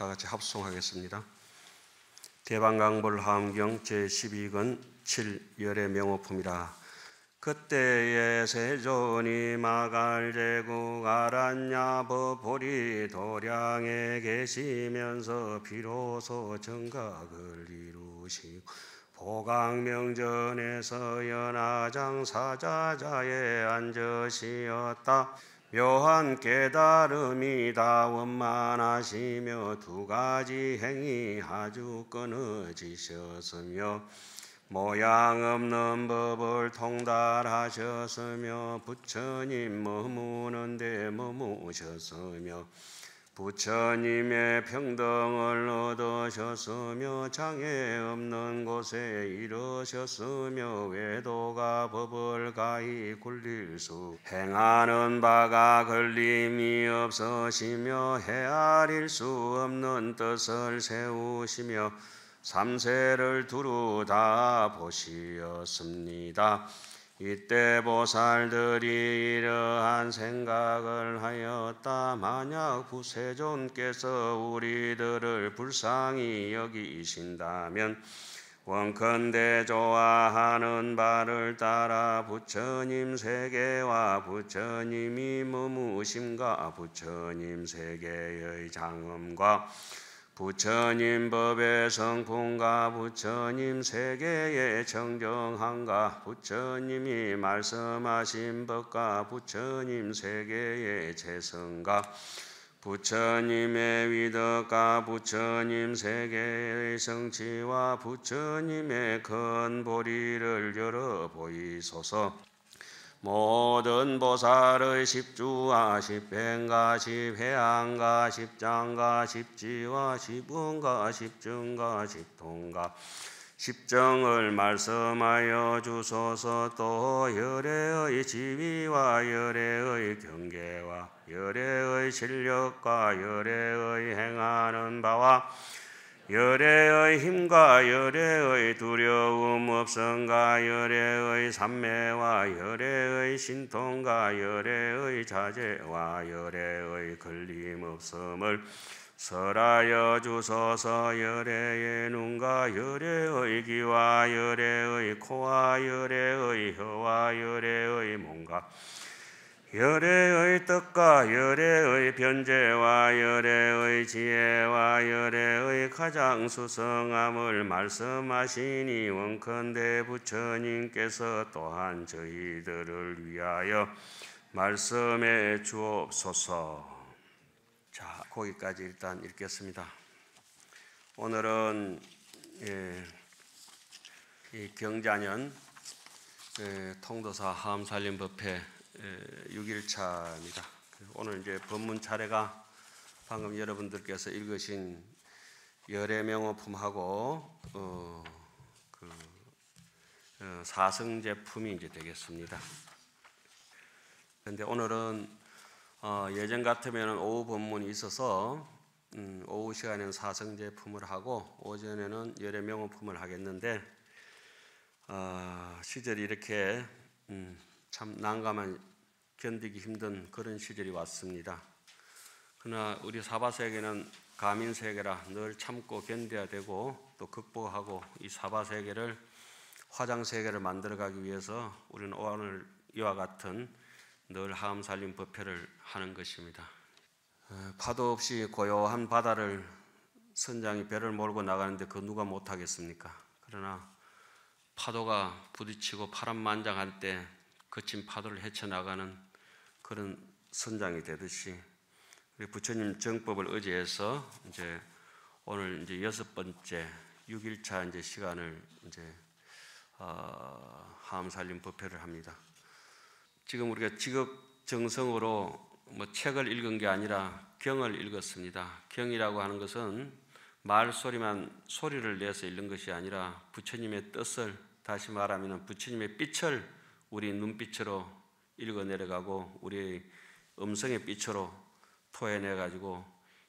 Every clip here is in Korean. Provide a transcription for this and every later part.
다 같이 합송하겠습니다. 대방강불 하음경 제12권 7열의 명호품이라. 그때에 세존이 마갈제국 아란야버 보리 도량에 계시면서 비로소 정각을 이루시고 보강명전에서 연하장 사자자에 앉으시었다. 묘한 깨달음이다 원만하시며 두 가지 행이 아주 끊어지셨으며 모양 없는 법을 통달하셨으며 부처님 머무는데 머무셨으며 부처님의 평등을 얻으셨으며 장애 없는 곳에 이르셨으며 외도가 법을 가히 굴릴 수 행하는 바가 걸림이 없으시며 헤아릴 수 없는 뜻을 세우시며 삼세를 두루 다 보시었습니다. 이때 보살들이 이러한 생각을 하였다. 만약 부세존께서 우리들을 불쌍히 여기신다면 원컨대 좋아하는 바를 따라 부처님 세계와 부처님이 머무심과 부처님 세계의 장엄과 부처님 법의 성품과 부처님 세계의 정정함과 부처님이 말씀하신 법과 부처님 세계의 재성과 부처님의 위덕과 부처님 세계의 성취와 부처님의 큰 보리를 열어 보이소서. 모든 보살의 십주와 십행과 십회양과 십장과 십지와 십운과 십증과 십통과 십정을 말씀하여 주소서. 또 열애의 지위와 열애의 경계와 열애의 실력과 열애의 행하는 바와 열애의 힘과 열애의 두려움 없음과 열애의 삼매와 열애의 신통과 열애의 자제와 열애의 걸림 없음을 설하여 주소서. 열애의 눈과 열애의 귀와 열애의 코와 열애의 혀와 열애의 몸과 열애의 뜻과 열애의 변제와 열애의 지혜와 열애의 가장 수성함을 말씀하시니 원컨대 부처님께서 또한 저희들을 위하여 말씀해 주옵소서. 자, 거기까지 일단 읽겠습니다. 오늘은 이 경자년 통도사 하암살림법회 6일차입니다. 오늘 이제 법문 차례가 방금 여러분들께서 읽으신 열애명호품하고 사성제품이 이제 되겠습니다. 그런데 오늘은 예전 같으면 오후 법문이 있어서 오후 시간에는 사성제품을 하고 오전에는 열애명호품을 하겠는데 시절이 이렇게 참 난감한 견디기 힘든 그런 시절이 왔습니다. 그러나 우리 사바세계는 가민세계라 늘 참고 견뎌야 되고 또 극복하고 이 사바세계를 화장세계를 만들어가기 위해서 우리는 오늘 이와 같은 늘 하암살림 법회를 하는 것입니다. 파도 없이 고요한 바다를 선장이 배를 몰고 나가는데 그 누가 못하겠습니까? 그러나 파도가 부딪히고 파란만장할 때 거친 파도를 헤쳐나가는 그런 선장이 되듯이 우리 부처님 정법을 의지해서 이제 오늘 이제 6번째 6일차 이제 시간을 이제 하암살림 법회를 합니다. 지금 우리가 지극정성으로 뭐 책을 읽은 게 아니라 경을 읽었습니다. 경이라고 하는 것은 말소리만 소리를 내서 읽는 것이 아니라 부처님의 뜻을, 다시 말하면 부처님의 빛을 우리 눈빛으로 읽어내려가고 우리의 음성의 빛으로 토해내가지고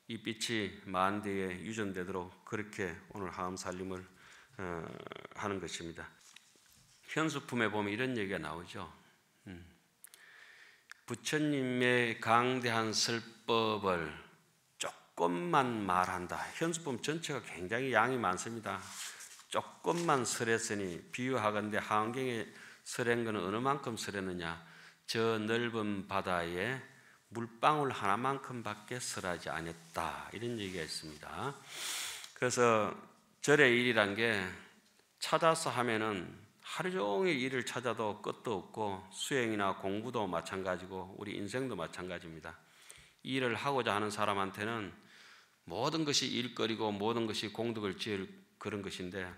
이 빛이 만대에 유전되도록 그렇게 오늘 하암살림을 하는 것입니다. 현수품에 보면 이런 얘기가 나오죠. 부처님의 강대한 설법을 조금만 말한다. 현수법 전체가 굉장히 양이 많습니다. 조금만 설했으니 비유하건대 하은경에 설한 것은 어느 만큼 설했느냐? 저 넓은 바다에 물방울 하나만큼밖에 설하지 않았다. 이런 얘기가 있습니다. 그래서 절의 일이란 게 찾아서 하면은 하루 종일 일을 찾아도 끝도 없고 수행이나 공부도 마찬가지고 우리 인생도 마찬가지입니다. 일을 하고자 하는 사람한테는 모든 것이 일거리고 모든 것이 공덕을 지을 그런 것인데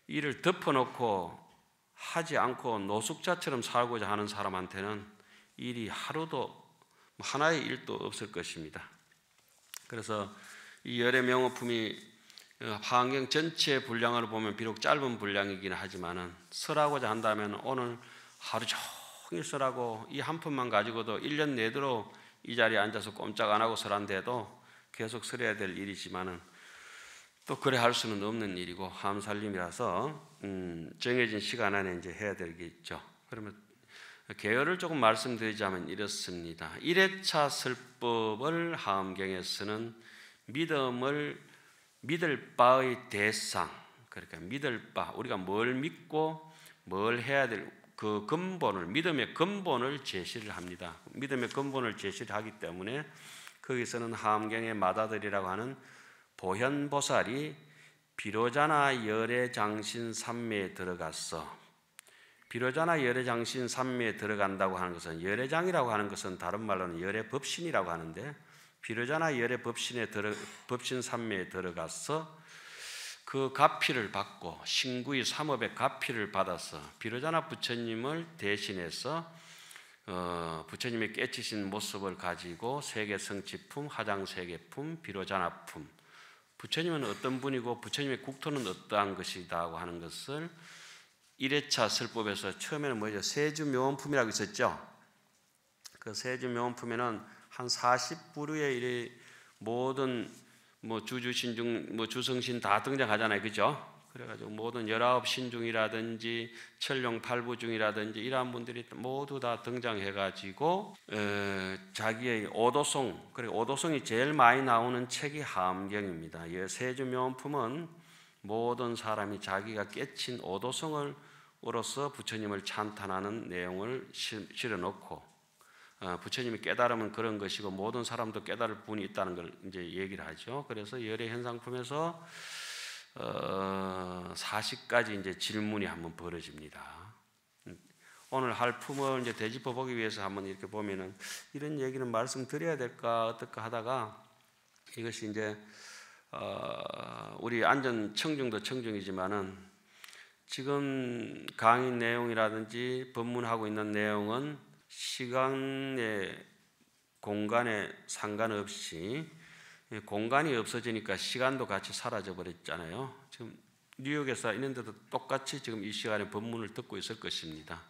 일을 덮어놓고 하지 않고 노숙자처럼 살고자 하는 사람한테는 일이 하루도 하나의 일도 없을 것입니다. 그래서 이 열의 명호품이 하은경 전체 분량을 보면 비록 짧은 분량이긴 하지만은 설하고자 한다면 오늘 하루 종일 설하고 이 한 푼만 가지고도 1년 내도록 이 자리에 앉아서 꼼짝 안 하고 설한데도 계속 설해야 될 일이지만은 또 그래 할 수는 없는 일이고 함살림이라서 정해진 시간 안에 이제 해야 되겠죠. 그러면 개요를 조금 말씀드리자면 이렇습니다. 1회차 설법을 하음경에서는 믿을 바의 대상, 그러니까 믿을 바, 우리가 뭘 믿고 뭘 해야 될 그 근본을, 믿음의 근본을 제시를 합니다. 믿음의 근본을 제시를 하기 때문에 거기서는 하음경의 마다들이라고 하는 보현보살이 비로자나 열애장신 삼매에 들어갔어. 비로자나 열애장신 삼매에 들어간다고 하는 것은 열애장이라고 하는 것은 다른 말로는 열애법신이라고 하는데 비로자나 법신 삼매에 들어가서 그 가피를 받고 신구의 삼업의 가피를 받아서 비로자나 부처님을 대신해서 부처님의 깨치신 모습을 가지고 세계성취품, 하장세계품, 비로자나품, 부처님은 어떤 분이고 부처님의 국토는 어떠한 것이다 하는 것을 1회차 설법에서 처음에는 뭐죠? 세주묘원품이라고 있었죠. 그 세주묘원품에는 한 40부류의 모든 주주신중, 주성신 다 등장하잖아요. 그죠? 그래가지고 모든 19신중이라든지 천룡팔부중이라든지 이러한 분들이 모두 다 등장해가지고 자기의 오도송, 그리고 오도송이 제일 많이 나오는 책이 하암경입니다. 이 세주묘원품은 모든 사람이 자기가 깨친 오도송으로서 부처님을 찬탄하는 내용을 실어놓고 부처님이 깨달으면 그런 것이고 모든 사람도 깨달을 분이 있다는 걸 이제 얘기를 하죠. 그래서 열의 현상품에서 40가지 이제 질문이 한번 벌어집니다. 오늘 할 품을 이제 되짚어 보기 위해서 한번 이렇게 보면은 이런 얘기는 말씀드려야 될까 어떨까 하다가 이것이 이제 우리 안전 청중도 청중이지만은 지금 강의 내용이라든지 법문하고 있는 내용은 시간의 공간에 상관없이 공간이 없어지니까 시간도 같이 사라져 버렸잖아요. 지금 뉴욕에서 있는데도 똑같이 지금 이 시간에 법문을 듣고 있을 것입니다.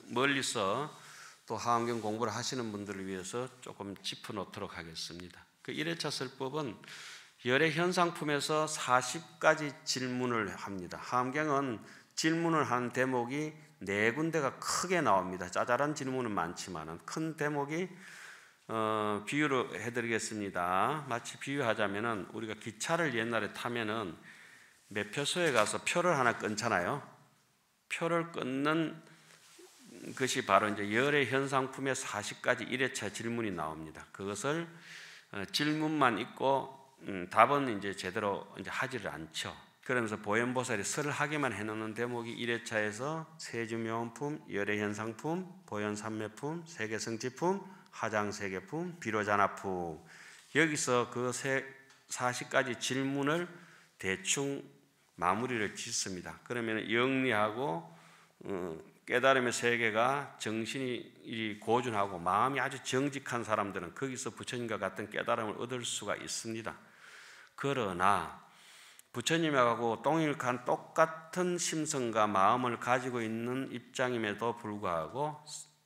멀리서 또 하암경 공부를 하시는 분들을 위해서 조금 짚어놓도록 하겠습니다. 그 1회차 설법은 열의 현상품에서 40가지 질문을 합니다. 하암경은 질문을 한 대목이 4군데가 크게 나옵니다. 짜잘한 질문은 많지만 큰 대목이 비유를 해드리겠습니다. 마치 비유하자면은 우리가 기차를 옛날에 타면은 매표소에 가서 표를 하나 끊잖아요. 표를 끊는 것이 바로 이제 열의 현상품의 40가지 1회차 질문이 나옵니다. 그것을 질문만 있고 답은 이제 제대로 이제 하지를 않죠. 그러면서 보현보살이 설을 하게만 해놓는 대목이 1회차에서 세주묘원품, 열애현상품, 보현삼매품, 세계성취품, 하장세계품, 비로자나품, 여기서 그 40가지 질문을 대충 마무리를 짓습니다. 그러면 영리하고 깨달음의 세계가 정신이 고준하고 마음이 아주 정직한 사람들은 거기서 부처님과 같은 깨달음을 얻을 수가 있습니다. 그러나 부처님하고 동일한 똑같은 심성과 마음을 가지고 있는 입장임에도 불구하고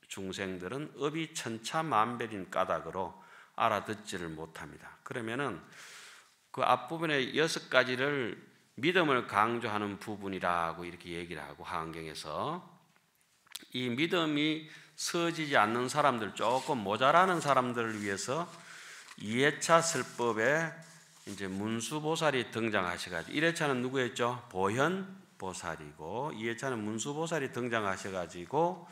중생들은 업이 천차만별인 까닭으로 알아듣지를 못합니다. 그러면은 그 앞부분의 6가지를 믿음을 강조하는 부분이라고 이렇게 얘기를 하고 하은경에서 이 믿음이 서지지 않는 사람들, 조금 모자라는 사람들을 위해서 2회차 설법에 이제 문수보살이 등장하셔가지고 1회차는 누구였죠? 보현보살이고 2회차는 문수보살이 등장하셔가지고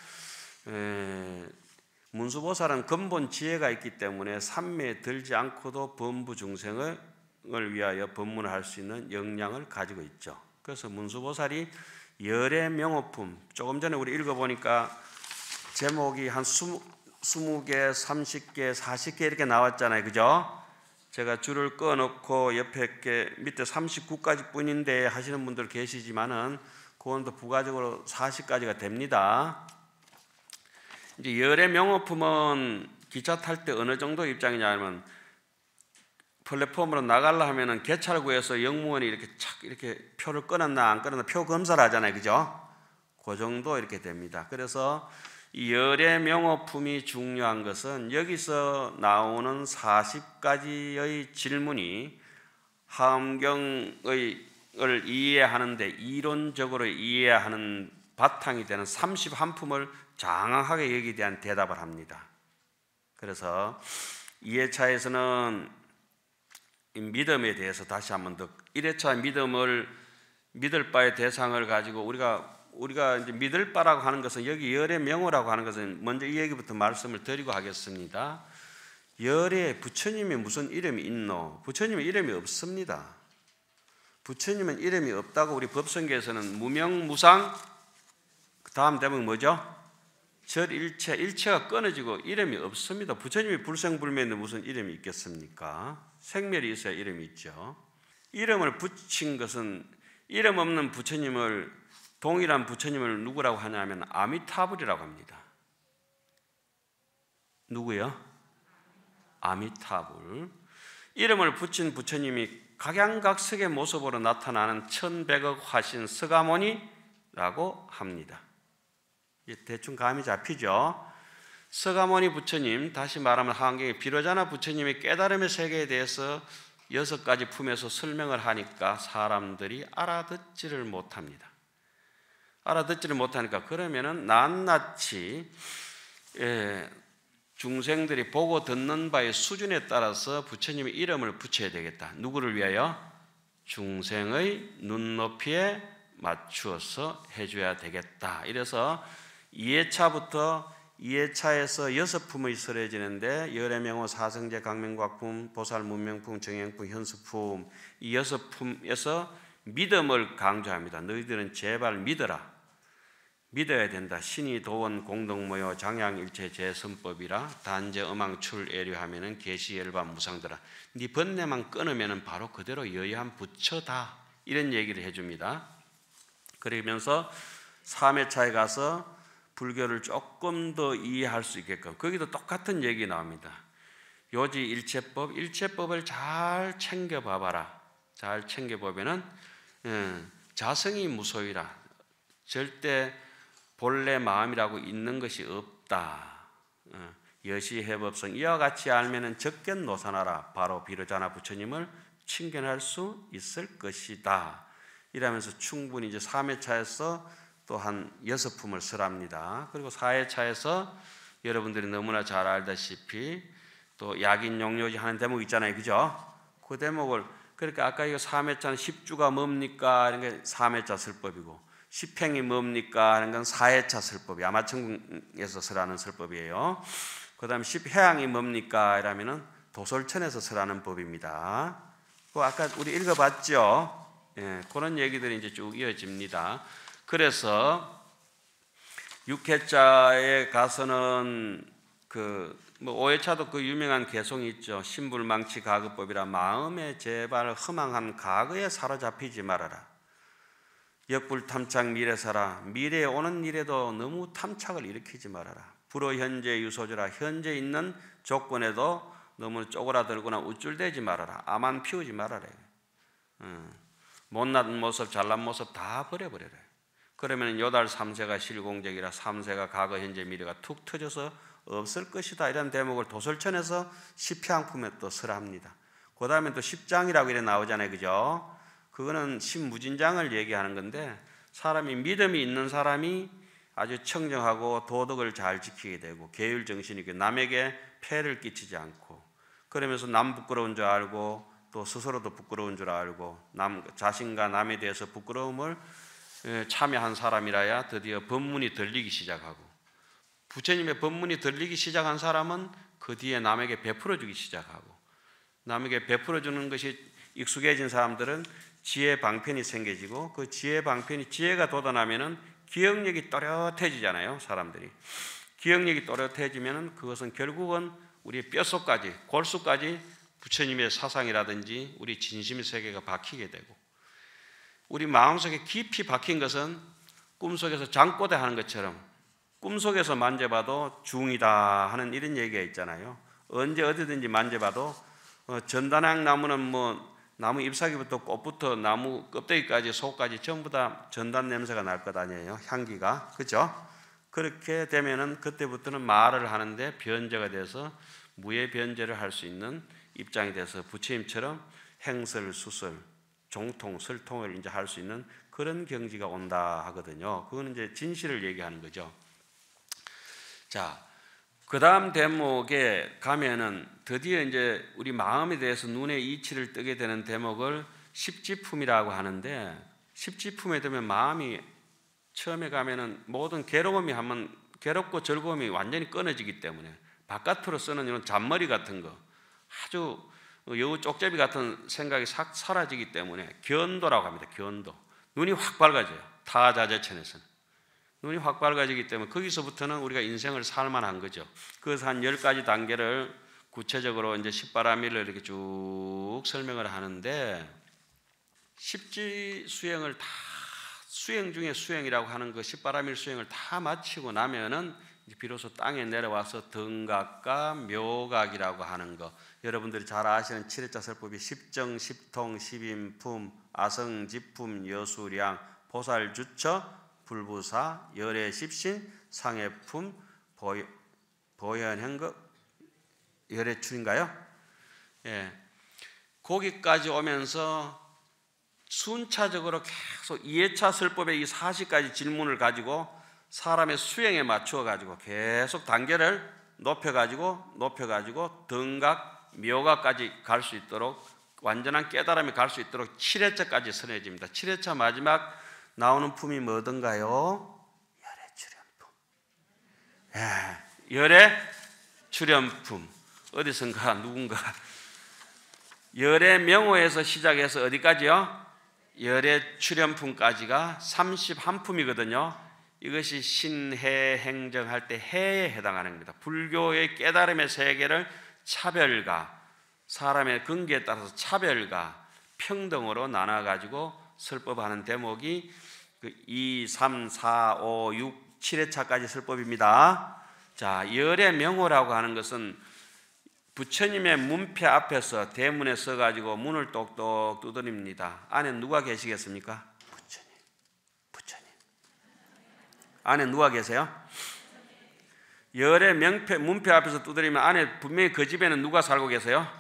문수보살은 근본 지혜가 있기 때문에 삼매에 들지 않고도 범부 중생을 위하여 법문을 할 수 있는 역량을 가지고 있죠. 그래서 문수보살이 열의 명호품, 조금 전에 우리 읽어보니까 제목이 한 20개, 30개, 40개 이렇게 나왔잖아요. 그죠? 제가 줄을 꺼놓고 옆에 게 밑에 39까지 뿐인데 하시는 분들 계시지만은 그건 또 부가적으로 40까지가 됩니다. 이제 열의 명호품은 기차 탈 때 어느 정도 입장이냐면 플랫폼으로 나가려 하면은 개차를 구해서 영무원이 이렇게 표를 끊었나 안 끊었나 표 검사를 하잖아요. 그죠? 그 정도 이렇게 됩니다. 그래서 이 열의 명호품이 중요한 것은 여기서 나오는 40가지의 질문이 하엄경을 이해하는데 이론적으로 이해하는 바탕이 되는 31품을 장황하게 여기에 대한 대답을 합니다. 그래서 2회차에서는 믿음에 대해서 다시 한번 더 1회차 믿음을 믿을 바의 대상을 가지고 우리가 이제 믿을 바라고 하는 것은 여기 열의 명호라고 하는 것은 먼저 이 얘기부터 말씀을 드리고 하겠습니다. 열에 부처님이 무슨 이름이 있노? 부처님의 이름이 없습니다. 부처님은 이름이 없다고 우리 법성계에서는 무명무상 다음 대목은 뭐죠? 절일체, 일체가 끊어지고 이름이 없습니다. 부처님이 불생불멸인데 무슨 이름이 있겠습니까? 생멸이 있어야 이름이 있죠. 이름을 붙인 것은 이름 없는 부처님을 동일한 부처님을 누구라고 하냐면 아미타불이라고 합니다. 누구요? 아미타불. 이름을 붙인 부처님이 각양각색의 모습으로 나타나는 1100억 화신 서가모니라고 합니다. 대충 감이 잡히죠? 서가모니 부처님, 다시 말하면 하엄경의 비로자나 부처님의 깨달음의 세계에 대해서 6가지 품에서 설명을 하니까 사람들이 알아듣지를 못합니다. 알아듣지를 못하니까 그러면은 낱낱이 중생들이 보고 듣는 바의 수준에 따라서 부처님의 이름을 붙여야 되겠다. 누구를 위하여? 중생의 눈높이에 맞추어서 해줘야 되겠다. 이래서 2회차부터 2회차에서 6품의 설해지는데 열의 명호, 사성제, 강명과품, 보살, 문명품, 정행품, 현수품 이 6품에서 믿음을 강조합니다. 너희들은 제발 믿어라. 믿어야 된다. 신이 도원 공동모여 장양일체 제선법이라 단제 음왕출 애류하면은 계시열반 무상더라. 네 번뇌만 끊으면은 바로 그대로 여여한 부처다. 이런 얘기를 해줍니다. 그러면서 3회차에 가서 불교를 조금 더 이해할 수 있게끔 거기도 똑같은 얘기 나옵니다. 요지 일체법, 일체법을 잘 챙겨봐봐라. 잘 챙겨보면은 자성이 무소이라. 절대 본래 마음이라고 있는 것이 없다. 여시해법성 이와 같이 알면은 적견노산하라. 바로 비로자나 부처님을 칭견할 수 있을 것이다. 이러면서 충분히 이제 3회차에서 또 한 6품을 설합니다. 그리고 4회차에서 여러분들이 너무나 잘 알다시피 또 약인용료지 하는 대목 있잖아요. 그죠? 그 대목을 그러니까 아까 이거 3회차는 10주가 뭡니까? 이런 게 3회차 설법이고 10행이 뭡니까? 하는 건 4회차 설법이 아마천에서 설하는 설법이에요. 그 다음에 10해양이 뭡니까? 이러면은 도솔천에서 설하는 법입니다. 그 아까 우리 읽어봤죠? 예, 그런 얘기들이 이제 쭉 이어집니다. 그래서 6회차에 가서는 5회차도 그 유명한 개송이 있죠. 신불망치 가거법이라 마음에 제발 허망한 과거에 사로잡히지 말아라. 역불탐착 미래사라. 미래에 오는 일에도 너무 탐착을 일으키지 말아라. 불어현재 유소주라. 현재 있는 조건에도 너무 쪼그라들거나 우쭐대지 말아라. 아만 피우지 말아라. 못난 모습 잘난 모습 다 버려버려라. 그러면 요달 3세가 실공적이라 3세가 과거 현재 미래가 툭 터져서 없을 것이다. 이런 대목을 도솔천에서 10향품에 또 설합니다. 그 다음에 또 10장이라고 이렇게 나오잖아요. 그죠? 그거는 신무진장을 얘기하는 건데 사람이 믿음이 있는 사람이 아주 청정하고 도덕을 잘 지키게 되고 계율정신이고 남에게 폐를 끼치지 않고 그러면서 남 부끄러운 줄 알고 또 스스로도 부끄러운 줄 알고 자신과 남에 대해서 부끄러움을 참여한 사람이라야 드디어 법문이 들리기 시작하고, 부처님의 법문이 들리기 시작한 사람은 그 뒤에 남에게 베풀어주기 시작하고, 남에게 베풀어주는 것이 익숙해진 사람들은 지혜 방편이 생겨지고, 그 지혜 방편이 지혜가 돋아나면은 기억력이 또렷해지잖아요. 사람들이 기억력이 또렷해지면은 그것은 결국은 우리의 뼛속까지 골수까지 부처님의 사상이라든지 우리 진심의 세계가 박히게 되고, 우리 마음속에 깊이 박힌 것은 꿈속에서 잠꼬대 하는 것처럼 꿈속에서 만져봐도 중이다 하는 이런 얘기가 있잖아요. 언제 어디든지 만져봐도 전단향 나무는 뭐 나무 잎사귀부터 꽃부터 나무 껍데기까지 속까지 전부 다 전단 냄새가 날 것 아니에요. 향기가. 그죠? 그렇게 되면은 그때부터는 말을 하는데 변제가 돼서 무예 변제를 할 수 있는 입장이 돼서 부처님처럼 행설, 수설, 종통, 설통을 이제 할 수 있는 그런 경지가 온다 하거든요. 그거는 이제 진실을 얘기하는 거죠. 자, 그 다음 대목에 가면은 드디어 이제 우리 마음에 대해서 눈에 이치를 뜨게 되는 대목을 십지품이라고 하는데, 십지품에 되면 마음이 처음에 가면은 모든 괴로움이 한번 괴롭고 즐거움이 완전히 끊어지기 때문에 바깥으로 쓰는 이런 잔머리 같은 거, 아주 여우 쪽제비 같은 생각이 싹 사라지기 때문에 견도라고 합니다. 견도. 눈이 확 밝아져요. 타자제천에서는 눈이 확 밝아지기 때문에 거기서부터는 우리가 인생을 살만한 거죠. 그래서 한 10가지 단계를 구체적으로 이제 십바라밀을 이렇게 쭉 설명을 하는데, 십지 수행을 다 수행 중에 수행이라고 하는 그 십바라밀 수행을 다 마치고 나면은 비로소 땅에 내려와서 등각과 묘각이라고 하는 거, 여러분들이 잘 아시는 칠해자 설법이 십정, 십통, 십인품, 아성, 지품, 여수량, 보살주처, 불부사, 열애, 십신, 상해품, 보현행거, 열애출인가요? 예, 거기까지 오면서 순차적으로 계속 2회차 설법의 이 40가지 질문을 가지고 사람의 수행에 맞추어 가지고 계속 단계를 높여가지고 등각, 묘각까지 갈 수 있도록, 완전한 깨달음에 갈 수 있도록 7회차까지 선해집니다. 7회차 마지막 나오는 품이 뭐든가요? 열애출현품. 예, 열애출현품. 어디선가 누군가 열애명호에서 시작해서 어디까지요? 열애출현품까지가 31품이거든요. 이것이 신해 행정할 때 해에 해당하는 겁니다. 불교의 깨달음의 세계를 차별과, 사람의 근기에 따라서 차별과 평등으로 나눠가지고 설법하는 대목이 2, 3, 4, 5, 6, 7회차까지 설법입니다. 자, 열애명호라고 하는 것은 부처님의 문패 앞에서 대문에 서가지고 문을 똑똑 두드립니다. 안에 누가 계시겠습니까? 부처님. 안에 누가 계세요? 열애 문패 앞에서 두드리면 안에 분명히 그 집에는 누가 살고 계세요?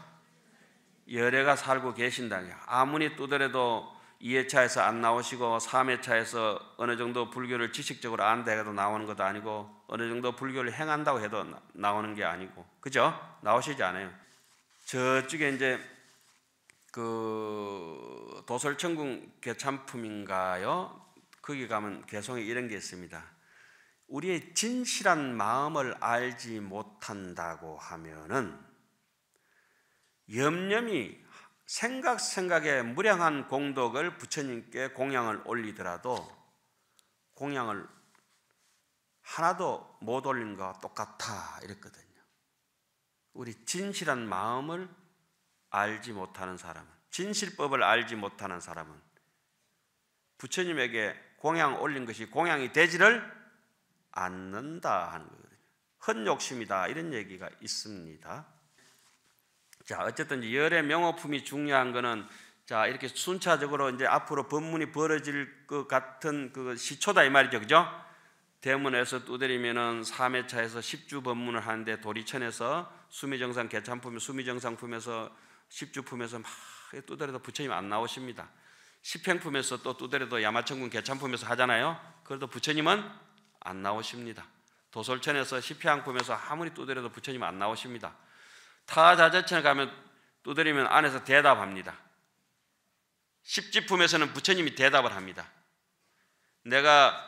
열애가 살고 계신다. 아무리 두드려도 2회차에서 안 나오시고 3회차에서 어느 정도 불교를 지식적으로 안다 해도 나오는 것도 아니고, 어느 정도 불교를 행한다고 해도 나오는 게 아니고, 그죠? 나오시지 않아요. 저쪽에 이제 그 도설천궁 개참품인가요? 거기 가면 개송에 이런 게 있습니다. 우리의 진실한 마음을 알지 못한다고 하면은 염염이 생각에 무량한 공덕을 부처님께 공양을 올리더라도 공양을 하나도 못 올린 것과 똑같아 이랬거든요. 우리 진실한 마음을 알지 못하는 사람은, 진실법을 알지 못하는 사람은 부처님에게 공양 올린 것이 공양이 되지를 않는다 하는 거거든요. 헛욕심이다 이런 얘기가 있습니다. 자, 어쨌든 열의 명호품이 중요한 거는, 자, 이렇게 순차적으로 이제 앞으로 법문이 벌어질 것 같은 그 시초다 이 말이죠. 그죠? 대문에서 두드리면은 3회차에서 10주 법문을 하는데, 도리천에서 수미정상 개참품, 수미정상품에서 10주품에서 막 두드려도 부처님 안 나오십니다. 십행품에서 또 두드려도 야마천군 개참품에서 하잖아요. 그래도 부처님은 안 나오십니다. 도솔천에서 십향품에서 아무리 두드려도 부처님 안 나오십니다. 타자제천에 가면 두드리면 안에서 대답합니다. 십지품에서는 부처님이 대답을 합니다. 내가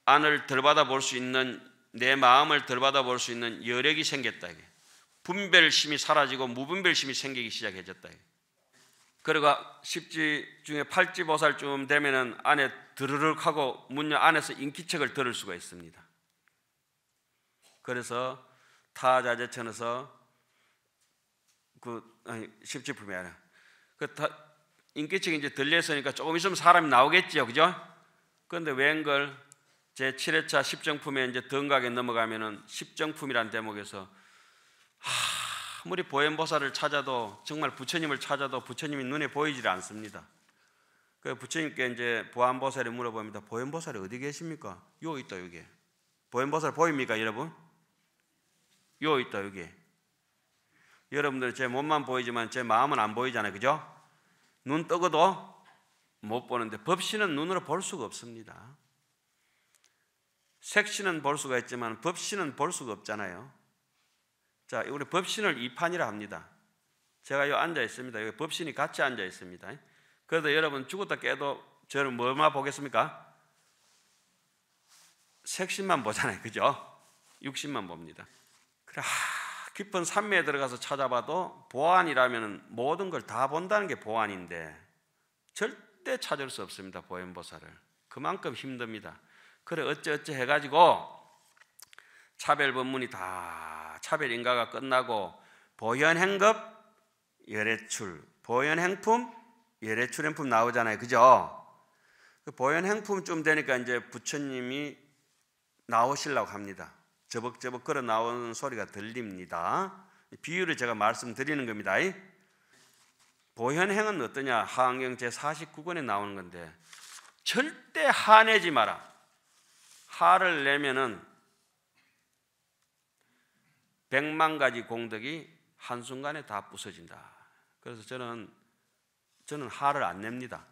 안을 덜받아 볼 수 있는, 내 마음을 덜받아 볼 수 있는 여력이 생겼다. 분별심이 사라지고 무분별심이 생기기 시작해졌다. 그리고 십지 중에 팔지보살쯤 되면은 안에 드르륵 하고 문녀 안에서 인기척을 들을 수가 있습니다. 그래서 타자제천에서 십지품이 아니라 인기척이 이제 들렸으니까 조금 있으면 사람이 나오겠지요, 그죠? 그런데 웬걸 제 7회차 십정품에 이제 덩각에 넘어가면은 십정품이라는 대목에서 아무리 보현보살을 찾아도, 정말 부처님을 찾아도 부처님이 눈에 보이질 않습니다. 그 부처님께 이제 보안보살이 물어봅니다. 보현보살이 어디 계십니까? 요 있다, 여기. 보현보살 보입니까, 여러분? 요 있다, 여기. 여러분들 제 몸만 보이지만 제 마음은 안 보이잖아요, 그죠? 눈 뜨고도 못 보는데 법신은 눈으로 볼 수가 없습니다. 색신은 볼 수가 있지만 법신은 볼 수가 없잖아요. 자, 우리 법신을 이판이라 합니다. 제가 여기 앉아 있습니다. 여기 법신이 같이 앉아 있습니다. 그래도 여러분 죽었다 깨도 저는 뭐만 보겠습니까? 색신만 보잖아요, 그죠? 육신만 봅니다. 그래, 깊은 산매에 들어가서 찾아봐도 보안이라면 모든 걸 다 본다는 게 보안인데 절대 찾을 수 없습니다, 보현보살을. 그만큼 힘듭니다. 그래 어째 해가지고 차별법문이 다 차별인가가 끝나고 보현행급 열애출, 보현행품 열애출행품 나오잖아요, 그죠? 그 보현행품쯤 되니까 이제 부처님이 나오시려고 합니다. 저벅저벅 걸어 나오는 소리가 들립니다. 비유를 제가 말씀드리는 겁니다. 보현행은 어떠냐? 하안경 제49권에 나오는 건데 절대 화내지 마라. 화를 내면은 100만 가지 공덕이 한순간에 다 부서진다. 그래서 저는 화를 안 냅니다.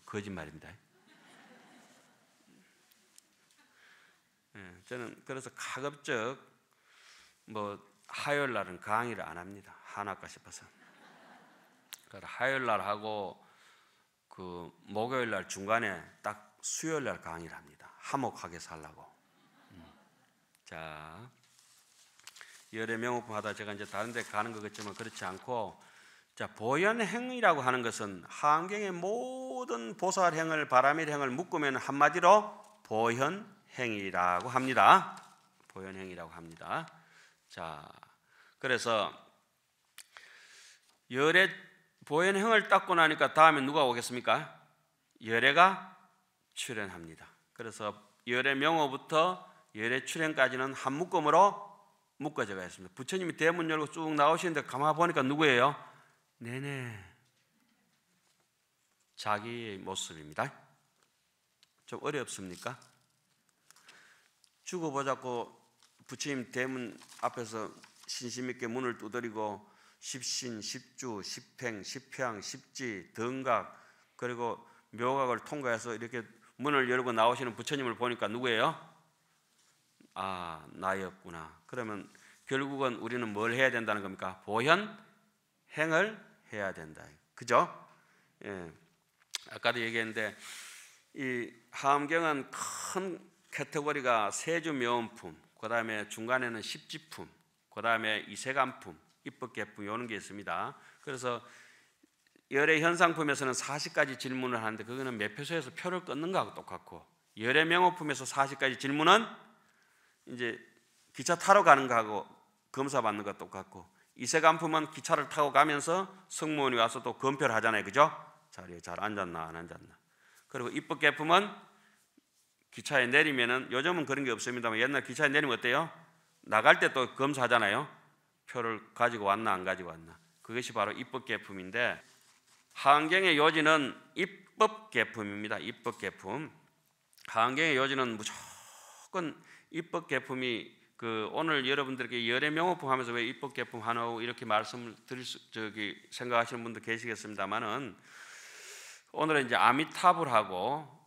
거짓말입니다. 저는 그래서 가급적 화요일 날은 강의를 안 합니다. 화날까 싶어서. 그래서 화요일 날 하고 목요일 날 중간에 딱 수요일 날 강의를 합니다. 화목하게 살라고. 자, 열애 명호품 하다 제가 이제 다른 데 가는 것 같지만 그렇지 않고, 자, 보현행이라고 하는 것은 하안경의 모든 보살행을, 바라밀행을 묶으면 한마디로 보현행이라고 합니다. 보현행이라고 합니다. 자, 그래서 보현행을 닦고 나니까 다음에 누가 오겠습니까? 열애가 출현합니다. 그래서 열애 명호부터 열애 출현까지는 한 묶음으로 묶어져가 있습니다. 부처님이 대문 열고 쭉 나오시는데 가만 보니까 누구예요? 네네, 자기의 모습입니다. 좀 어렵습니까? 죽어보자고 부처님 대문 앞에서 신심있게 문을 두드리고 십신, 십주, 십행, 십향, 십지, 덩각, 그리고 묘각을 통과해서 이렇게 문을 열고 나오시는 부처님을 보니까 누구예요? 아, 나였구나. 그러면 결국은 우리는 뭘 해야 된다는 겁니까? 보현행을 해야 된다. 그죠? 예. 아까도 얘기했는데 이 하암경은 큰 카테고리가 세주묘원품, 그 다음에 중간에는 십지품, 그 다음에 이세간품, 입법계품 이런 게 있습니다. 그래서 열애 현상품에서는 40가지 질문을 하는데 그거는 매표소에서 표를 끊는 거하고 똑같고, 열애 명호품에서 40가지 질문은 이제 기차 타러 가는 거하고 검사 받는 거 똑같고, 이세간품은 기차를 타고 가면서 승무원이 와서 또 검표를 하잖아요, 그죠? 자리에 잘 앉았나 안 앉았나. 그리고 입법계품은 기차에 내리면은, 요즘은 그런 게 없습니다만 옛날 기차에 내리면 어때요? 나갈 때 또 검사하잖아요. 표를 가지고 왔나 안 가지고 왔나. 그것이 바로 입법계품인데, 하안경의 요지는 입법계품입니다. 입법계품. 하안경의 요지는 무조건 입법계품이 오늘 여러분들에게 열애 명호품 하면서 왜 입법계품 하나고 이렇게 말씀을 생각하시는 분도 계시겠습니다만은, 오늘은 이제 아미타불하고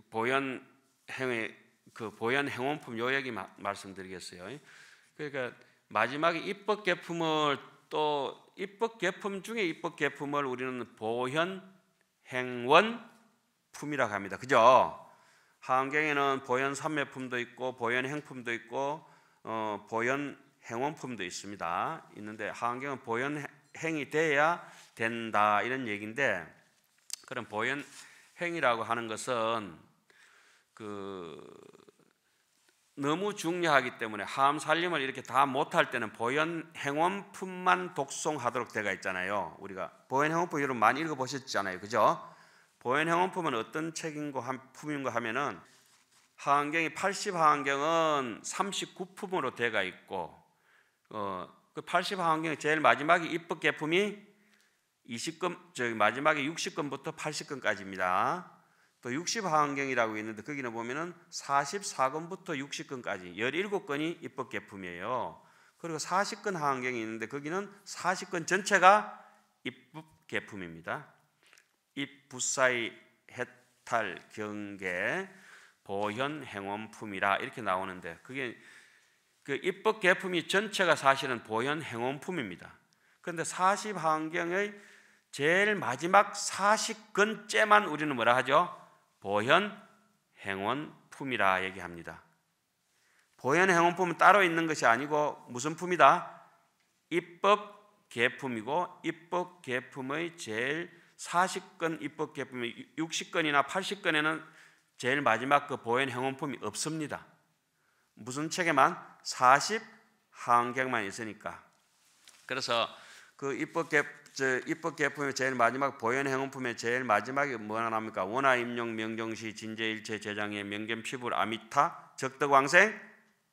보현행의 그 보현 행원품 요 얘기 말씀드리겠어요. 그러니까 마지막에 입법 계품을 또 입법 계품 중에 입법 계품을 우리는 보현 행원품이라고 합니다. 그죠? 하안경에는 보현 삼매품도 있고 보현 행품도 있고 보현 행원품도 있습니다. 있는데 하안경은 보현 행이 돼야 된다 이런 얘기인데, 그런 보현 행이라고 하는 것은 너무 중요하기 때문에 하암 살림을 이렇게 다 못할 때는 보현 행원품만 독송하도록 되어 있잖아요. 우리가 보현 행원품 여러분 많이 읽어보셨잖아요, 그죠? 보현 행원품은 어떤 품인가 하면은 하안경이 80하안경은 39품으로 되어 있고, 그 80하안경의 제일 마지막에 입법 계품이 20권, 마지막에 60권부터 80권까지입니다. 또 60하안경이라고 있는데 거기는 보면은 44권부터 60권까지 17권이 입법 계품이에요. 그리고 40권 하안경이 있는데 거기는 40권 전체가 입법 계품입니다. 입부사의 해탈 경계 보현 행원품이라 이렇게 나오는데, 그게 그 입법 계품이 전체가 사실은 보현 행원품입니다. 그런데 40하안경의 제일 마지막 40권째만 우리는 뭐라 하죠? 보현 행원품이라 얘기합니다. 보현 행원품은 따로 있는 것이 아니고 무슨 품이다? 입법 계품이고, 입법 계품의 제일 40권 입법 계품이 60권이나 80권에는 제일 마지막 그 보현 행원품이 없습니다. 무슨 책에만 40하안경만 있으니까. 그래서 그 입법 계품의 제일 마지막 보현 행원품의 제일 마지막에 뭐가 나옵니까? 원하 임용 명정시 진제일체 제장의 명견 피불 아미타 적덕왕생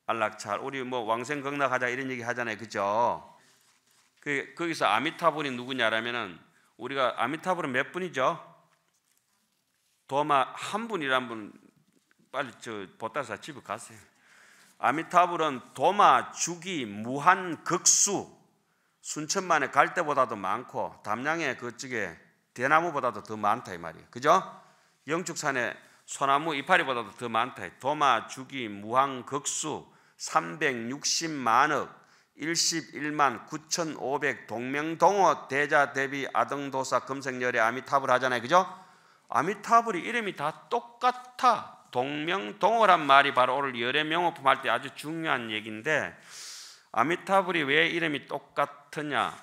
안락찰. 우리 뭐 왕생 극락하자 이런 얘기 하잖아요, 그죠? 거기서 아미타불이 누구냐라면은, 우리가 아미타불은 몇 분이죠? 도마 한 분이란 분 빨리 보따리사 집에 가세요. 아미타불은 도마, 주기, 무한, 극수, 순천만에 갈 때보다도 많고 담양의 그쪽에 대나무보다도 더 많다 이 말이에요. 그죠? 영축산에 소나무 이파리보다도 더 많다. 도마, 주기, 무한, 극수 360만억 11만 9,500 동명동어 대자 대비 아등도사 금생열의 아미타불 하잖아요, 그죠? 아미타불이 이름이 다 똑같아. 동명동어란 말이 바로 오늘 열애 명호품 할 때 아주 중요한 얘기인데, 아미타불이 왜 이름이 똑같으냐?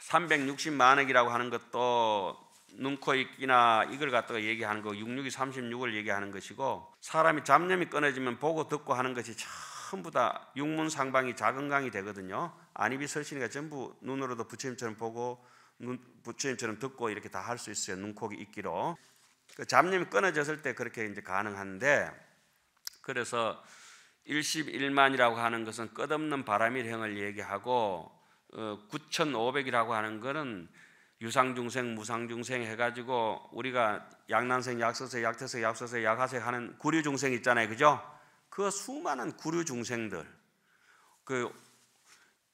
360만억이라고 하는 것도 눈코 입기나 이걸 갖다가 얘기하는 거, 66이 36을 얘기하는 것이고, 사람이 잡념이 끊어지면 보고 듣고 하는 것이 전부 다 육문상방이 작은 강이 되거든요. 안입이 설신이가 전부 눈으로도 부처님처럼 보고 부처님처럼 듣고 이렇게 다 할 수 있어요. 눈코 입기로. 그 잡념이 끊어졌을 때 그렇게 이제 가능한데, 그래서 일십일만이라고 하는 것은 끝없는 바람일행을 얘기하고, 9,500이라고 하는 것은 유상중생, 무상중생 해가지고 우리가 약난생, 약서생, 약태생, 약서생, 약하생 하는 구류중생 있잖아요, 그죠? 그 수많은 구류중생들, 그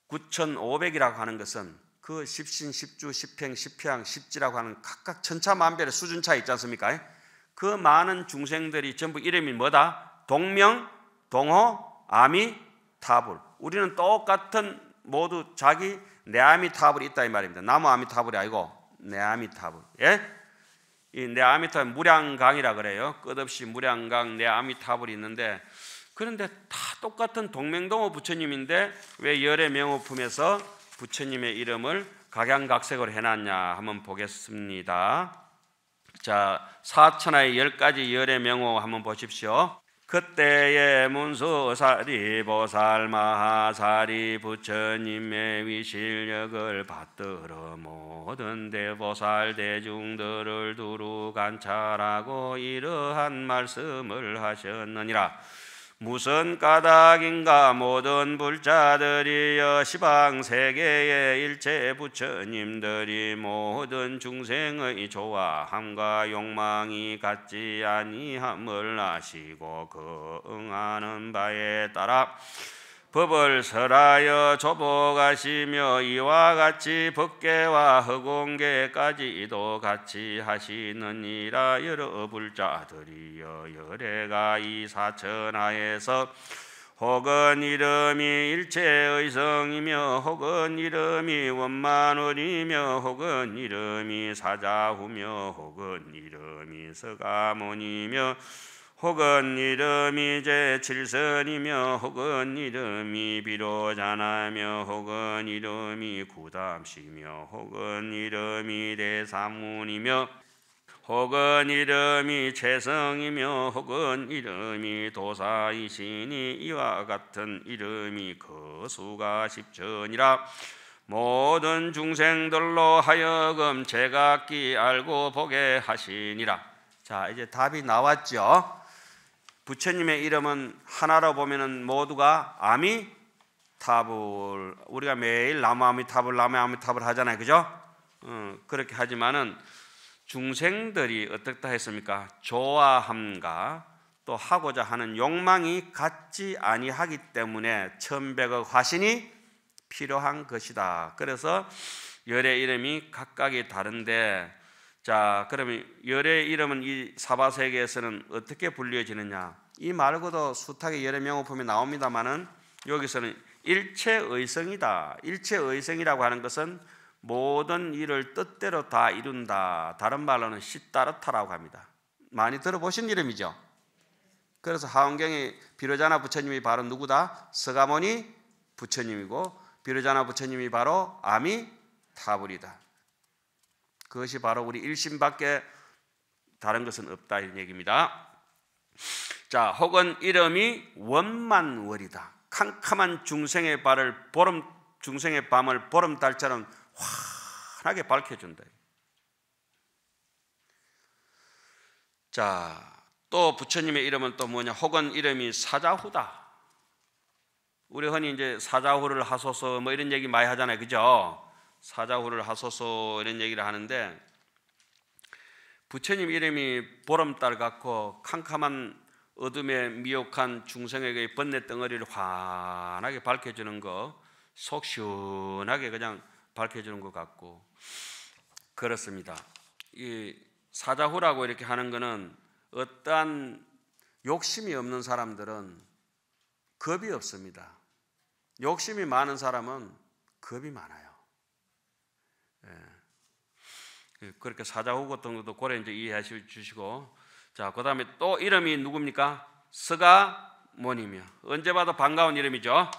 9,500이라고 하는 것은 그 십신, 십주, 십행, 십향, 십지라고 하는 각각 천차만별의 수준차 있지 않습니까? 그 많은 중생들이 전부 이름이 뭐다? 동명, 동호, 아미, 타불. 우리는 똑같은 모두 자기 네아미타불이 있다 이 말입니다. 나무 아미타불이 아니고 네아미타불. 예? 이 네아미타불 무량강이라 그래요. 끝없이 무량강 네아미타불이 있는데, 그런데 다 똑같은 동명동호 부처님인데 왜 열애 명호품에서 부처님의 이름을 각양각색으로 해놨냐 한번 보겠습니다. 자, 사천하의 10가지 열애 명호 한번 보십시오. 그때의 문수사리 보살 마하사리 부처님의 위실력을 받들어 모든 대보살 대중들을 두루 관찰하고 이러한 말씀을 하셨느니라. 무슨 까닭인가 모든 불자들이여 시방세계의 일체 부처님들이 모든 중생의 좋아함과 욕망이 같지 아니함을 아시고 그 응하는 바에 따라 법을 설하여 조복하시며 이와 같이 법계와 허공계까지도 같이 하시느니라. 여러 불자들이여 열애가 이 사천하에서 혹은 이름이 일체의 성이며 혹은 이름이 원만원이며 혹은 이름이 사자후며 혹은 이름이 서가모니며 혹은 이름이 제7선이며 혹은 이름이 비로자나며 혹은 이름이 구담시며 혹은 이름이 대사문이며 혹은 이름이 최성이며 혹은 이름이 도사이시니 이와 같은 이름이 그 수가 십천이라. 모든 중생들로 하여금 제각기 알고 보게 하시니라. 자, 이제 답이 나왔죠. 부처님의 이름은 하나로 보면은 모두가 아미타불. 우리가 매일 나무 아미타불 하잖아요, 그죠? 그렇게 하지만은 중생들이 어떻다 했습니까? 좋아함과 또 하고자 하는 욕망이 같지 아니하기 때문에 천백억 화신이 필요한 것이다. 그래서 열의 이름이 각각이 다른데, 자, 그러면 열의 이름은 이 사바세계에서는 어떻게 불려지느냐? 이 말고도 숱하게 열의 명호품이 나옵니다만은 여기서는 일체의성이다. 일체의성이라고 하는 것은 모든 일을 뜻대로 다 이룬다. 다른 말로는 시따르타라고 합니다. 많이 들어보신 이름이죠. 그래서 하원경에 비로자나 부처님이 바로 누구다? 서가모니 부처님이고 비로자나 부처님이 바로 아미타불이다. 그것이 바로 우리 일심밖에 다른 것은 없다 이런 얘기입니다. 자, 혹은 이름이 원만월이다. 캄캄한 중생의 밤을 보름달처럼 환하게 밝혀준다. 자, 또 부처님의 이름은 또 뭐냐? 혹은 이름이 사자후다. 우리 흔히 이제 사자후를 하소서 뭐 이런 얘기 많이 하잖아요, 그죠? 사자후를 하소서 이런 얘기를 하는데, 부처님 이름이 보름달 같고 캄캄한 어둠에 미혹한 중생에게 번뇌 덩어리를 환하게 밝혀주는 거, 속 시원하게 그냥 밝혀주는 것 같고 그렇습니다. 이 사자후라고 이렇게 하는 것은 어떠한 욕심이 없는 사람들은 겁이 없습니다. 욕심이 많은 사람은 겁이 많아요. 그렇게 사자후 같은 것도 고래 이제 이해해 주시고, 자, 그 다음에 또 이름이 누굽니까? 서가모니며. 언제 봐도 반가운 이름이죠.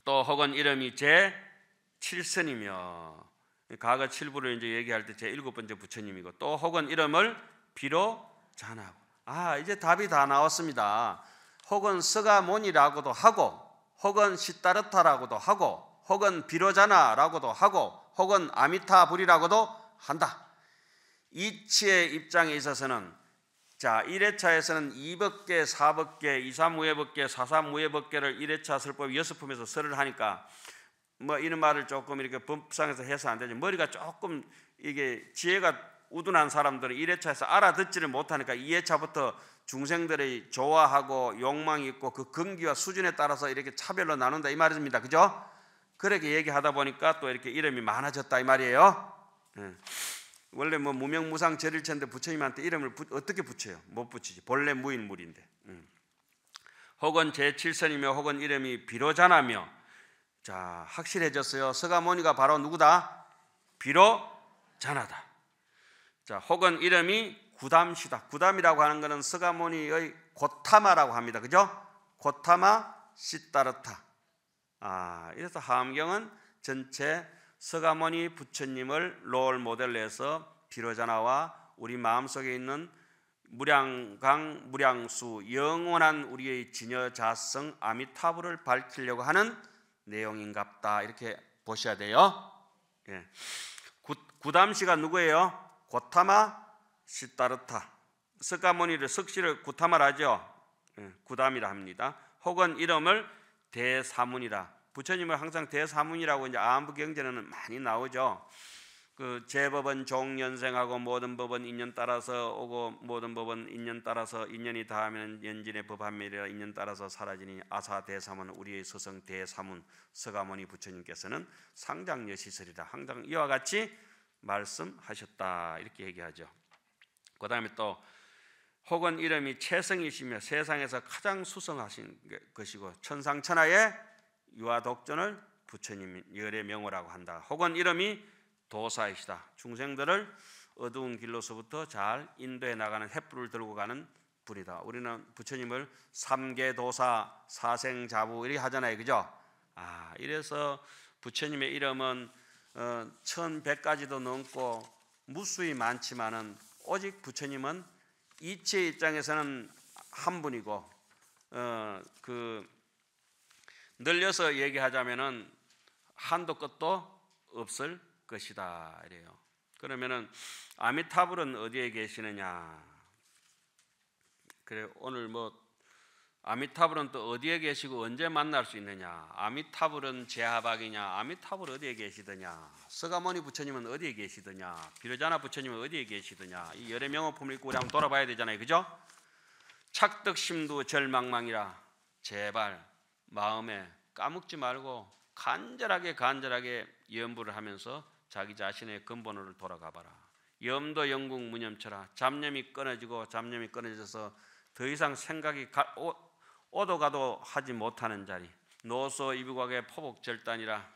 또 혹은 이름이 제7선이며, 과거 7부를 이제 얘기할 때 제7번째 부처님이고, 또 혹은 이름을 비로자나고. 아, 이제 답이 다 나왔습니다. 혹은 서가모니라고도 하고, 혹은 시따르타라고도 하고, 혹은 비로자나라고도 하고, 혹은 아미타불이라고도 한다. 이치의 입장에 있어서는, 자, 1회차에서는 2법계, 4법계, 2, 3무예법계, 4, 3무예법계를 1회차 설법 6품에서 설을 하니까 뭐 이런 말을 조금 이렇게 법상에서 해서 안 되죠. 머리가 조금 이게 지혜가 우둔한 사람들은 1회차에서 알아듣지를 못하니까 2회차부터 중생들의 좋아하고 욕망이 있고 그 근기와 수준에 따라서 이렇게 차별로 나눈다 이 말입니다. 그죠? 그렇게 얘기하다 보니까 또 이렇게 이름이 많아졌다 이 말이에요. 원래 뭐 무명무상 절일체인데 부처님한테 이름을 어떻게 붙여요? 못 붙이지. 본래 무인물인데. 혹은 제7선이며 혹은 이름이 비로자나며. 자, 확실해졌어요. 서가모니가 바로 누구다? 비로자나다. 자, 혹은 이름이 구담시다. 구담이라고 하는 것은 서가모니의 고타마라고 합니다. 그죠? 고타마 시따르타. 이래서 하암경은 전체 서가모니 부처님을 롤 모델로 해서 비로자나와 우리 마음속에 있는 무량강 무량수 영원한 우리의 진여자성 아미타불을 밝히려고 하는 내용인갑다 이렇게 보셔야 돼요. 구담시가 누구예요? 고타마 시따르타. 서가모니를 석시를 구타마라 하죠. 구담이라 합니다. 혹은 이름을 대사문이라. 부처님을 항상 대사문이라고 이제 아한부경전에는 많이 나오죠. 그 제법은 종연생하고 모든 법은 인연 따라서 오고 모든 법은 인연 따라서 인연이 다하면 연진의 법합이라 인연 따라서 사라지니 아사 대사문 우리의 서성 대사문 서가모니 부처님께서는 상장여시설이라 항상 이와 같이 말씀하셨다 이렇게 얘기하죠. 그 다음에 또 혹은 이름이 최성이시며 세상에서 가장 수성하신 것이고 천상천하의 유아독존을 부처님 열의 명호라고 한다. 혹은 이름이 도사이시다. 중생들을 어두운 길로서부터 잘 인도해 나가는 횃불을 들고 가는 분이다. 우리는 부처님을 삼계도사, 사생자부 이렇게 하잖아요, 그죠? 이래서 부처님의 이름은 1100가지도 넘고 무수히 많지만은 오직 부처님은 이체 입장에서는 한 분이고 늘려서 얘기하자면은 한도 끝도 없을 것이다 이래요. 그러면은 아미타불은 어디에 계시느냐? 그래 오늘 아미타불은 또 어디에 계시고 언제 만날 수 있느냐? 아미타불은 제하박이냐? 아미타불 어디에 계시더냐? 서가모니 부처님은 어디에 계시더냐? 비로자나 부처님은 어디에 계시더냐? 이 열의 명호품을 읽고 우리 한번 돌아봐야 되잖아요, 그죠? 착득심도 절망망이라 제발 마음에 까먹지 말고 간절하게 염불을 하면서 자기 자신의 근본으로 돌아가 봐라. 염도 영궁 무념처라. 잡념이 끊어져서 더 이상 생각이 오도 가도 하지 못하는 자리. 노소 이부각의 포복절단이라.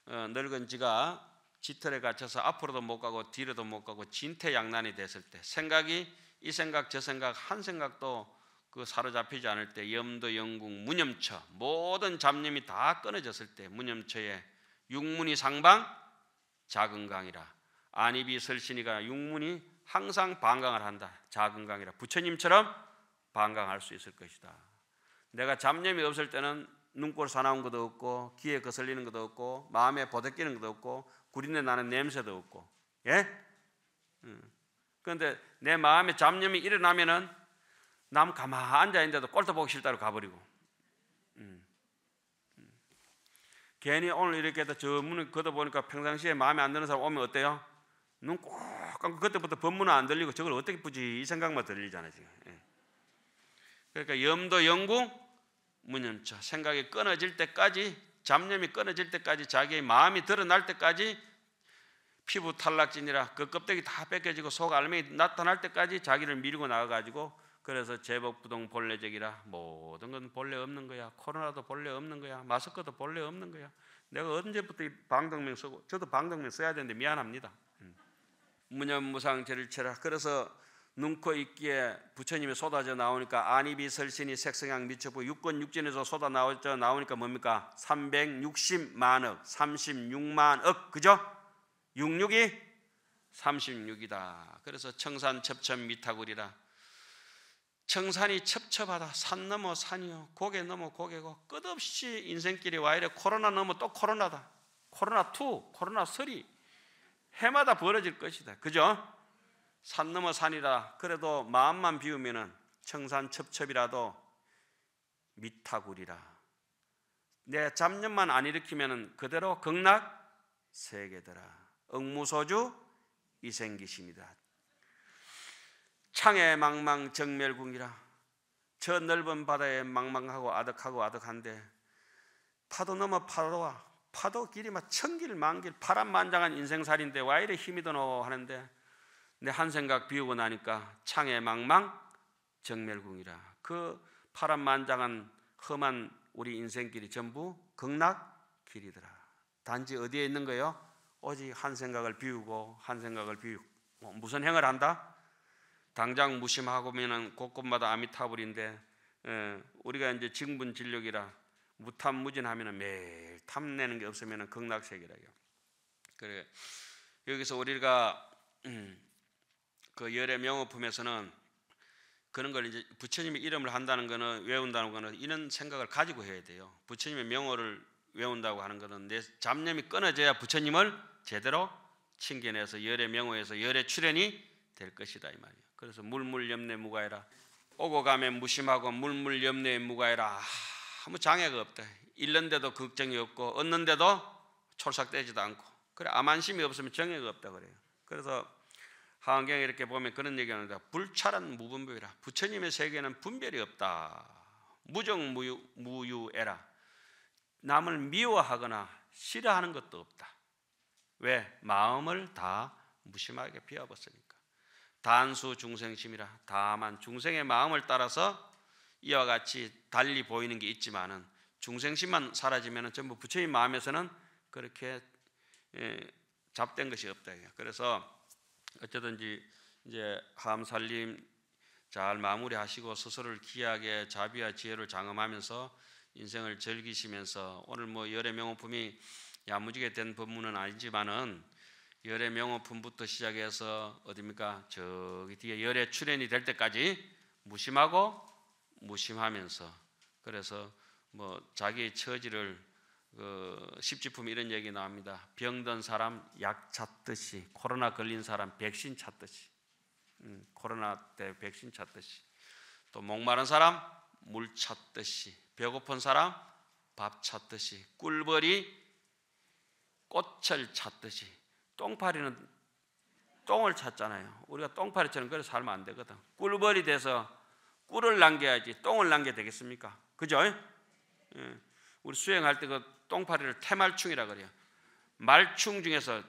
늙은 지가 짙을에 갇혀서 앞으로도 못 가고 뒤로도 못 가고 진퇴양난이 됐을 때 생각이 이 생각 저 생각 한 생각도 사로잡히지 않을 때 염도 영궁 무념처 모든 잡념이 다 끊어졌을 때 무념처에 육문이 상방 작은 강이라. 안입이 설신이가 육문이 항상 방강을 한다. 작은 강이라. 부처님처럼 방강할 수 있을 것이다. 내가 잡념이 없을 때는 눈꼴 사나운 것도 없고 귀에 거슬리는 것도 없고 마음에 보덕기는 것도 없고 구린내 나는 냄새도 없고 그런데 내 마음에 잡념이 일어나면은 남 가만히 앉아있는데도 꼴도 보기 싫다고 가버리고 괜히 오늘 이렇게 저 문을 걷어보니까 평상시에 마음에 안 드는 사람 오면 어때요? 눈 꼭 감고 그때부터 법문은 안 들리고 저걸 어떻게 푸지 이 생각만 들리잖아요 지금. 그러니까 염도 영궁 무념처 생각이 끊어질 때까지 잡념이 끊어질 때까지 자기의 마음이 드러날 때까지 피부 탈락진이라 그 껍데기 다 벗겨지고 속 알맹이 나타날 때까지 자기를 밀고 나가가지고 그래서 제법부동 본래적이라 모든 건 본래 없는 거야. 코로나도 본래 없는 거야. 마스크도 본래 없는 거야. 내가 언제부터 이 방독면 쓰고 저도 방독면 써야 되는데 미안합니다. 무념무상제를체라. 그래서 눈코 있기에 부처님이 쏟아져 나오니까 안입이 설신이 색성향 미처부 육권 육진에서 쏟아 나오니까 뭡니까? 360만억 36만억 그죠? 66이 36이다. 그래서 청산 첩첩 미타구리라. 청산이 첩첩하다. 산 넘어 산이요 고개 넘어 고개고 끝없이 인생길이 와 이래. 코로나 넘어 또 코로나다. 코로나2 코로나3 해마다 벌어질 것이다. 그죠? 산 넘어 산이라. 그래도 마음만 비우면은 청산 첩첩이라도 미타구리라. 내 잡념만 안 일으키면은 그대로 극락 세계더라. 억무소주 이생기심이다. 창에 망망 정멸궁이라. 저 넓은 바다에 망망하고 아득한데 파도 넘어 파도와 파도 길이 막 천길 만길 파란만장한 인생살인데 와 이래 힘이 드노 하는데 내 한 생각 비우고 나니까 창에 망망 정멸궁이라. 그 파란만장한 험한 우리 인생길이 전부 극락길이더라. 단지 어디에 있는 거예요? 오직 한 생각을 비우고 무슨 행을 한다? 당장 무심하고면은 곳곳마다 아미타불인데 우리가 이제 직분진력이라 무탐무진하면은 매일 탐내는 게 없으면은 극락세계라요. 그래 여기서 우리가 그 열의 명호품에서는 그런 걸 이제 부처님의 이름을 한다는 거는 외운다는 거는 이런 생각을 가지고 해야 돼요. 부처님의 명호를 외운다고 하는 거는 내 잡념이 끊어져야 부처님을 제대로 칭견해서 열의 명호에서 열의 출현이 될 것이다 이 말이에요. 그래서 물물염내 무가해라. 오고 가면 무심하고 물물염내에 무가해라. 아무 장애가 없다. 잃는데도 걱정이 없고 얻는데도 촐싹대지도 않고 그래, 암안심이 없으면 정의가 없다 그래요. 그래서 하한경에 이렇게 보면 그런 얘기합니다. 불찰한 무분별이라. 부처님의 세계는 분별이 없다. 무정무유애라. 남을 미워하거나 싫어하는 것도 없다. 왜? 마음을 다 무심하게 비워봤으니까. 단수 중생심이라. 다만 중생의 마음을 따라서 이와 같이 달리 보이는 게 있지만은 중생심만 사라지면 전부 부처님 마음에서는 그렇게 잡된 것이 없다. 그래서 어쩌든지 이제 함살림 잘 마무리하시고 스스로를 귀하게 자비와 지혜를 장엄하면서 인생을 즐기시면서 오늘 뭐 열의 명호품이 야무지게 된 법문은 아니지만은 열의 명호품부터 시작해서 어디입니까? 저기 뒤에 열의 출현이 될 때까지 무심하고 무심하면서 그래서 뭐 자기의 처지를 십지품 이런 얘기 나옵니다. 병든 사람 약 찾듯이, 코로나 걸린 사람 백신 찾듯이, 코로나 때 백신 찾듯이, 또 목마른 사람 물 찾듯이, 배고픈 사람 밥 찾듯이, 꿀벌이 꽃을 찾듯이. 똥파리는 똥을 찾잖아요. 우리가 똥파리처럼 그래 살면 안 되거든. 꿀벌이 돼서 꿀을 남겨야지 똥을 남겨야 되겠습니까? 그죠? 우리 수행할 때 그 똥파리를 태말충이라 그래요. 말충 중에서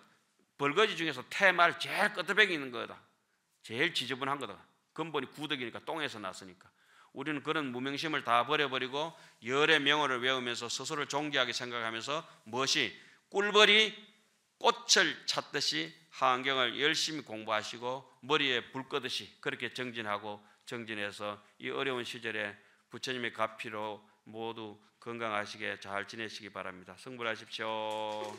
벌거지 중에서 태말 제일 끝에백이 있는 거다. 제일 지저분한 거다. 근본이 구덕이니까 똥에서 났으니까. 우리는 그런 무명심을 다 버려버리고 열의 명호를 외우면서 스스로를 존귀하게 생각하면서 무엇이 꿀벌이 꽃을 찾듯이 하한경을 열심히 공부하시고 머리에 불 끄듯이 그렇게 정진하고 정진해서 이 어려운 시절에 부처님의 가피로 모두 건강하시게 잘 지내시기 바랍니다. 성불하십시오.